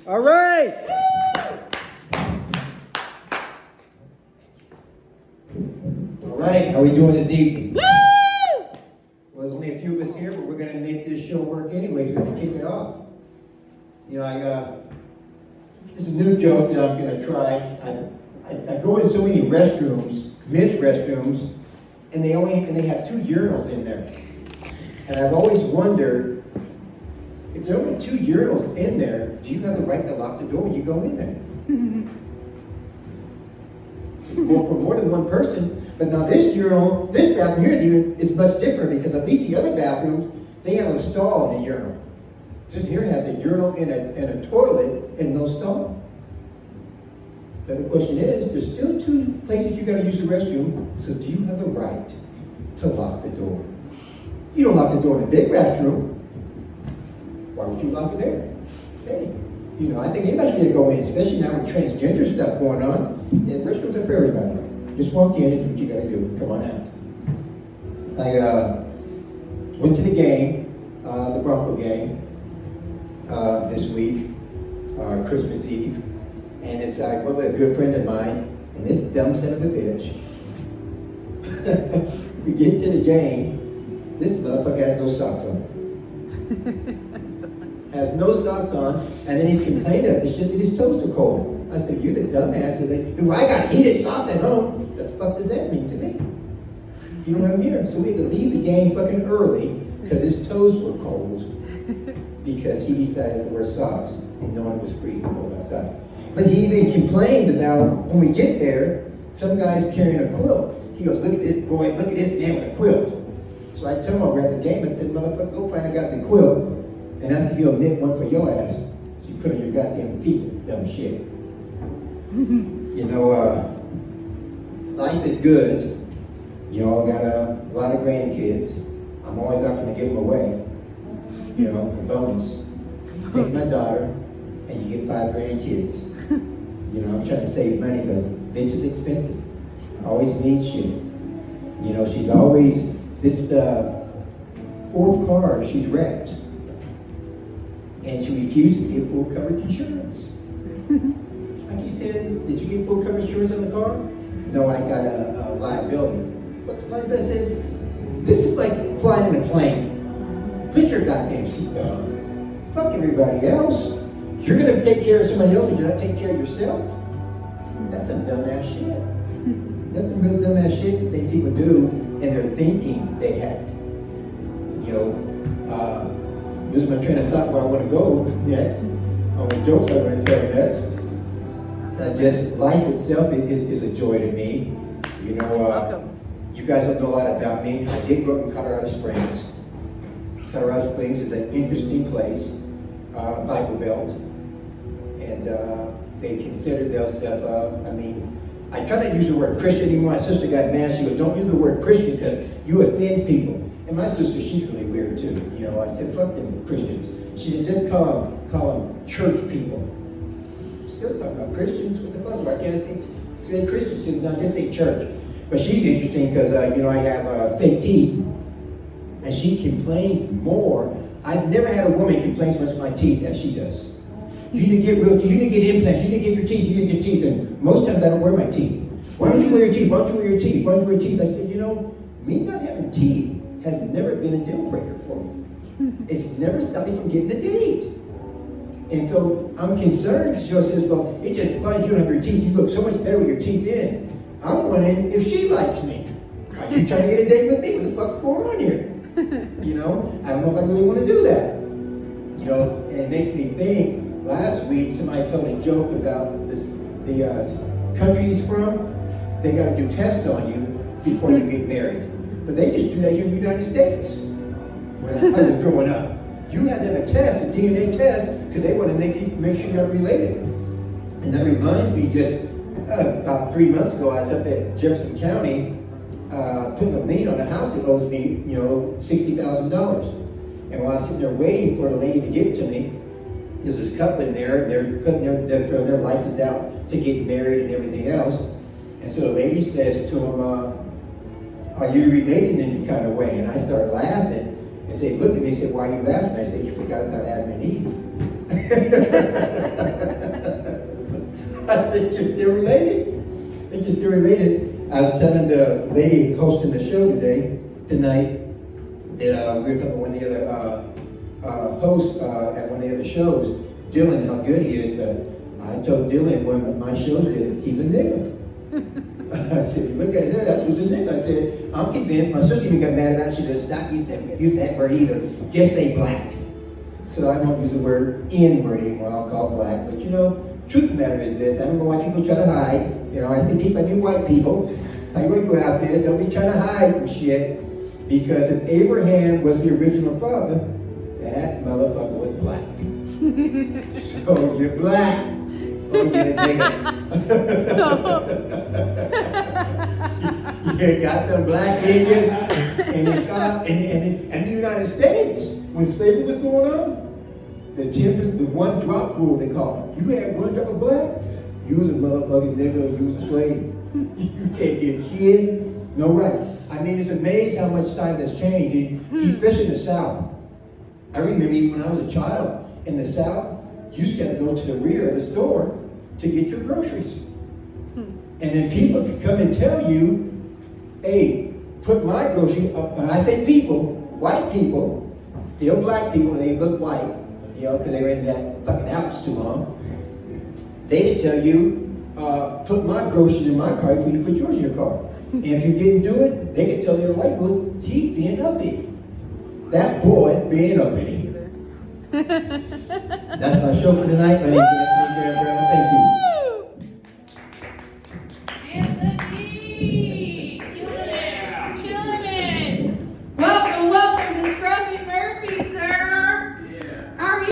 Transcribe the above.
All right. All right, how are we doing this evening? Well, there's only a few of us here, but we're going to make this show work anyways. We're going to kick it off. You know, it's a new joke that I'm going to try. I go in so many restrooms, men's restrooms, and they have 2 urinals in there. And I've always wondered, if there are only 2 urinals in there, do you have the right to lock the door when you go in there? Well, for more than one person. But now this urinal, this bathroom here is much different because at least the other bathrooms, they have a stall in the urinal. This here has a urinal and a toilet and no stall. But the question is, there's still 2 places you got to use the restroom, so do you have the right to lock the door? You don't lock the door in a big restroom. Why would you lock it there? Hey, you know, I think anybody should be able to go in, especially now with transgender stuff going on. Yeah, restrooms are for everybody. Just walk in and do what you got to do. Come on out. I went to the game, the Bronco game, this week, Christmas Eve. And I went with a good friend of mine, and this dumb son of a bitch. We get to the game, this motherfucker has no socks on. Has no socks on, and then he's complaining that the shit that his toes are cold. I said, you're the dumbass. Well, I got heated socks at home. The fuck does that mean to me? You don't have them here. So we had to leave the game fucking early because his toes were cold because he decided to wear socks and knowing it was freezing cold outside. But he even complained about when we get there, some guy's carrying a quilt. He goes, look at this boy, look at this man with a quilt. So I tell him over at the game, I said, motherfucker, go find a guy with a quilt and ask if he'll knit one for your ass. So you put on your goddamn feet, dumb shit. You know, life is good. You all got a lot of grandkids. I'm always offering to give them away. You know, a bonus. Take my daughter, and you get 5 grandkids. You know, I'm trying to save money because bitch is expensive. I always need shit. You know, she's always, this is the 4th car she's wrecked. And she refuses to get full coverage insurance. I keep saying, did you get full coverage insurance on the car? No, I got a liability. What's liability? I said, this is like flying in a plane. Put your goddamn seatbelt on. Fuck everybody else. You're gonna take care of somebody else, but you're not taking care of yourself? That's some dumbass shit. That's some real dumbass shit that these people do, and they're thinking they have. You know, this is my train of thought where I want to go next. On the jokes I'm going to tell next. Just life itself is a joy to me. You know, you guys don't know a lot about me. I did grow up in Colorado Springs. Colorado Springs is an interesting place, Bible Belt. And they consider themselves, I mean, I try not to use the word Christian anymore. My sister got mad. She goes, don't use the word Christian because you offend people. And my sister, she's really weird too. You know, I said, fuck them Christians. She said, just call them church people. Still talking about Christians. What the fuck? Why can't I say Christians? She said, no, just say church. But she's interesting because, you know, I have fake teeth. And she complains more. I've never had a woman complain so much about my teeth as she does. You need to get real teeth. You need to get implants. You need to get your teeth. You need to get your teeth. And most times I don't wear my teeth. Why don't you wear your teeth? Why don't you wear your teeth? Why don't you wear your teeth? I said, you know, me not having teeth has never been a deal breaker for me. It's never stopped me from getting a date. And so I'm concerned. She says, well, it just, why you don't have your teeth? You look so much better with your teeth in. I'm wondering if she likes me. Are you trying to get a date with me? What the fuck's going on here? You know, I don't know if I really want to do that. You know, and it makes me think, last week somebody told a joke about the country he's from. They got to do tests on you before you get married. But they just do that here in the United States. When I was growing up, you had to have a test, a DNA test, because they want to make sure you're related. And that reminds me, just about 3 months ago, I was up at Jefferson County putting a lien on a house that owes me, you know, $60,000. And while I was sitting there waiting for the lady to get to me, there's this couple in there, and they're putting their license out to get married and everything else. And so the lady says to him, are you related in any kind of way? And I start laughing. And they looked at me and said, why are you laughing? I said, you forgot about Adam and Eve. I think you're still related. I think you're still related. I was telling the lady hosting the show tonight, that we were talking about one of the other hosts at one of the other shows, Dylan, how good he is, but I told Dylan one of my shows that he's a nigger. I said, if you look at it, that was a nigga. I said, I'm convinced. My sister even got mad about it. She said, stop using that word either. Just say black. So I won't use the word N-word anymore. I'll call it black. But you know, truth of the matter is this. I don't know why people try to hide. You know, I see people, I mean white people. I want you out there, don't be trying to hide from shit. Because if Abraham was the original father, that motherfucker was black. So you're black. Oh, you're a nigga. You got some black in you, and in the United States, when slavery was going on, the one drop rule they call it. You had one drop of black, you was a motherfucking nigga, you was a slave. You can't get shit, no right. I mean, it's amazing how much time has changed, especially in the South. I remember even when I was a child in the South, you used to have to go to the rear of the store to get your groceries. And then people could come and tell you, hey, put my grocery up. When I say people, white people, still black people, they look white, you know, because they were in that fucking house too long. They would tell you, put my groceries in my car before you put yours in your car. And if you didn't do it, they could tell the other white boy, he's being uppity. That boy's being uppity. That's my show for tonight. My name is Anthony Brown. Thank you.